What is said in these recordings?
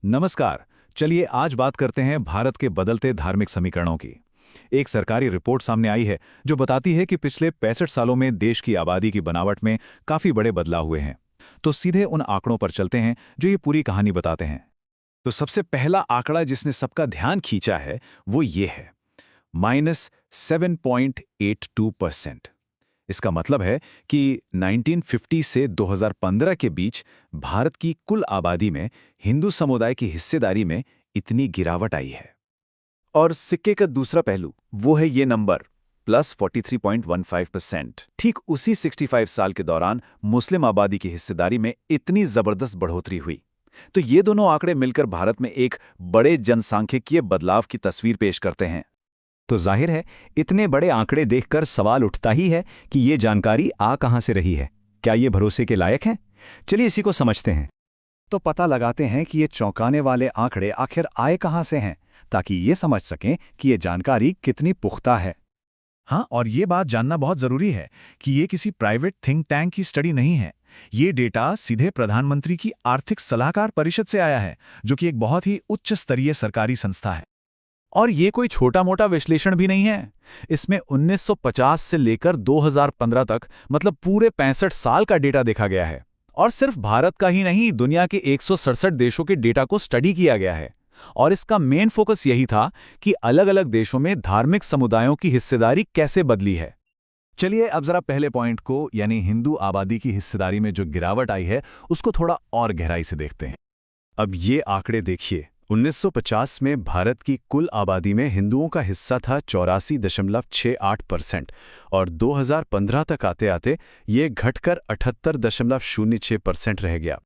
नमस्कार। चलिए आज बात करते हैं भारत के बदलते धार्मिक समीकरणों की। एक सरकारी रिपोर्ट सामने आई है जो बताती है कि पिछले 65 सालों में देश की आबादी की बनावट में काफी बड़े बदलाव हुए हैं। तो सीधे उन आंकड़ों पर चलते हैं जो ये पूरी कहानी बताते हैं। तो सबसे पहला आंकड़ा जिसने सबका ध्यान खींचा है वो ये है, -7.82%। इसका मतलब है कि 1950 से 2015 के बीच भारत की कुल आबादी में हिंदू समुदाय की हिस्सेदारी में इतनी गिरावट आई है। और सिक्के का दूसरा पहलू वो है ये नंबर, +43.15%। ठीक उसी 65 साल के दौरान मुस्लिम आबादी की हिस्सेदारी में इतनी जबरदस्त बढ़ोतरी हुई। तो ये दोनों आंकड़े मिलकर भारत में एक बड़े जनसांख्यिकीय बदलाव की तस्वीर पेश करते हैं। तो जाहिर है इतने बड़े आंकड़े देखकर सवाल उठता ही है कि ये जानकारी आ कहां से रही है। क्या ये भरोसे के लायक है? चलिए इसी को समझते हैं। तो पता लगाते हैं कि ये चौंकाने वाले आंकड़े आखिर आए कहां से हैं, ताकि ये समझ सकें कि ये जानकारी कितनी पुख्ता है। हाँ, और ये बात जानना बहुत जरूरी है कि ये किसी प्राइवेट थिंक टैंक की स्टडी नहीं है। ये डेटा सीधे प्रधानमंत्री की आर्थिक सलाहकार परिषद से आया है, जो कि एक बहुत ही उच्च स्तरीय सरकारी संस्था है। और ये कोई छोटा मोटा विश्लेषण भी नहीं है। इसमें 1950 से लेकर 2015 तक, मतलब पूरे 65 साल का डेटा देखा गया है। और सिर्फ भारत का ही नहीं, दुनिया के 167 देशों के डेटा को स्टडी किया गया है। और इसका मेन फोकस यही था कि अलग अलग देशों में धार्मिक समुदायों की हिस्सेदारी कैसे बदली है। चलिए अब जरा पहले पॉइंट को, यानी हिंदू आबादी की हिस्सेदारी में जो गिरावट आई है, उसको थोड़ा और गहराई से देखते हैं। अब ये आंकड़े देखिए। 1950 में भारत की कुल आबादी में हिंदुओं का हिस्सा था 84.68% और 2015 तक आते आते ये घटकर 78.06% रह गया।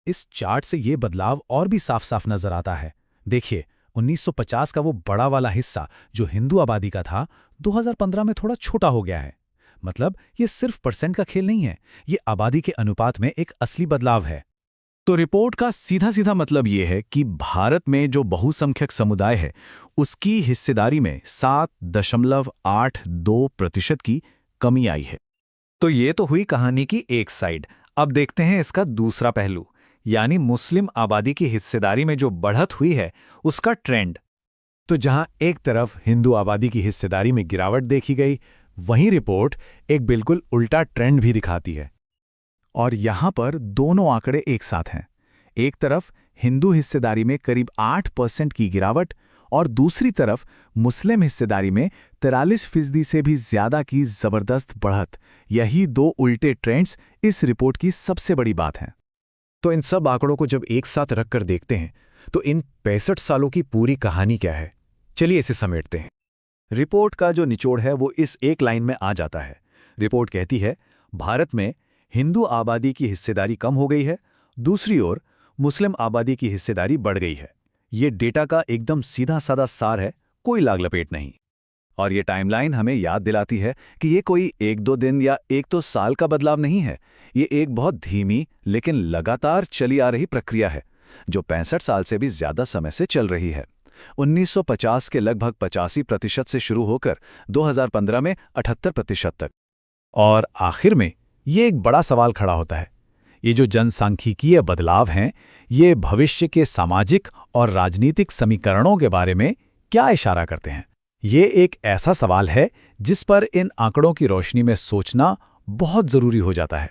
इस चार्ट से ये बदलाव और भी साफ साफ नजर आता है। देखिए, 1950 का वो बड़ा वाला हिस्सा जो हिंदू आबादी का था, 2015 में थोड़ा छोटा हो गया है। मतलब ये सिर्फ परसेंट का खेल नहीं है, ये आबादी के अनुपात में एक असली बदलाव है। तो रिपोर्ट का सीधा सीधा मतलब ये है कि भारत में जो बहुसंख्यक समुदाय है, उसकी हिस्सेदारी में 7.82% की कमी आई है। तो ये तो हुई कहानी की एक साइड। अब देखते हैं इसका दूसरा पहलू, यानी मुस्लिम आबादी की हिस्सेदारी में जो बढ़त हुई है, उसका ट्रेंड। तो जहां एक तरफ हिंदू आबादी की हिस्सेदारी में गिरावट देखी गई, वहीं रिपोर्ट एक बिल्कुल उल्टा ट्रेंड भी दिखाती है। और यहां पर दोनों आंकड़े एक साथ हैं। एक तरफ हिंदू हिस्सेदारी में करीब 8% की गिरावट और दूसरी तरफ मुस्लिम हिस्सेदारी में 43% से भी ज्यादा की जबरदस्त बढ़त। यही दो उल्टे ट्रेंड्स इस रिपोर्ट की सबसे बड़ी बात हैं। तो इन सब आंकड़ों को जब एक साथ रखकर देखते हैं तो इन 65 सालों की पूरी कहानी क्या है, चलिए इसे समेटते हैं। रिपोर्ट का जो निचोड़ है वो इस एक लाइन में आ जाता है। रिपोर्ट कहती है, भारत में हिंदू आबादी की हिस्सेदारी कम हो गई है, दूसरी ओर मुस्लिम आबादी की हिस्सेदारी बढ़ गई है। ये डेटा का एकदम सीधा साधा सार है, कोई लाग लपेट नहीं। और ये टाइमलाइन हमें याद दिलाती है कि ये कोई एक दो दिन या एक दो साल का बदलाव नहीं है। ये एक बहुत धीमी लेकिन लगातार चली आ रही प्रक्रिया है, जो 65 साल से भी ज्यादा समय से चल रही है। 1950 के लगभग 85% से शुरू होकर 2015 में 78% तक। और आखिर में ये एक बड़ा सवाल खड़ा होता है, ये जो जनसांख्यिकीय बदलाव हैं, ये भविष्य के सामाजिक और राजनीतिक समीकरणों के बारे में क्या इशारा करते हैं? ये एक ऐसा सवाल है जिस पर इन आंकड़ों की रोशनी में सोचना बहुत जरूरी हो जाता है।